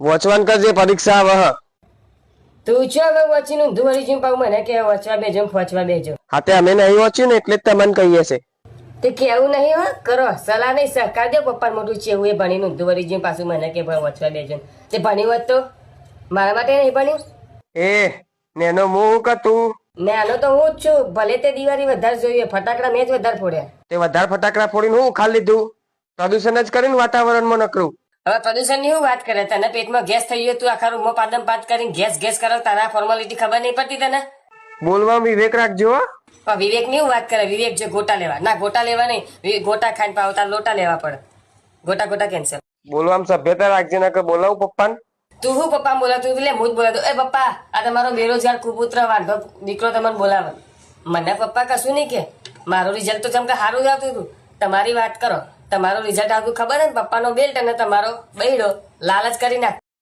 વોચવાન કરજે પરીક્ષા આવે હ. તું છો હવે વચીનું ધુવરી જીમ પાઉં મને કે વચવા બેજો ફોચવા બેજો. હા તે અમે નહીં વાંચ્યું ને એટલે જ તમને કહીએ છે. તે કેવું નહીં હો કરો સલાહ નહીં સહકાર દે પપ્પા મોટું છે એવું એ ભણીનું ધુવરી જીમ પાછું મને કે વચવા બેજો તે ભણ્યું હોત તો મારા માટે નહીં ભણ્યું. એ નેનો હું કે તું નાનો તો હું જ છું ભલે તે દિવાળી વધારે જોઈએ ફટાકડા મેં જ વધારે ફોડ્યા. તે વધારે ફટાકડા ફોડીને હું ખાલી લીધું પ્રદૂષણ જ કરીને વાતાવરણમાં નકરું. હવે પ્રદૂષણ ની શું વાત કરે તને પેટમાં ગેસ થઈ ગયો તું આખા રૂમમાં પાદમ પાદ કરીને ગેસ ગેસ કરો તારા ફોર્માલિટી ખબર નહીં પડતી તને. બોલવામાં વિવેક રાખજો હો. પણ વિવેક ની શું વાત કરે વિવેક જો ગોટા લેવા ના ગોટા લેવા નહીં ગોટા ખાઈને પાવ તાર લોટા લેવા પડે ગોટા ગોટા કેન્સલ. બોલવામાં સભ્યતા રાખજે ના કે બોલાવું પપ્પાને. તું શું પપ્પા બોલાતું એટલે હું જ બોલાતું એ પપ્પા આ તમારો બેરોજગાર કુપુત્ર વાંઢો દીકરો તમને બોલાવે મને પપ્પા કશું નહીં કે મારું રિઝલ્ટ તો ચમકે સારું જ આવતું હતું તમારી વાત કરો તમારું રિઝલ્ટ આવતું ખબર ને પપ્પાનો બેલ્ટ અને તમારો બૈડો લાલચ કરી નાખ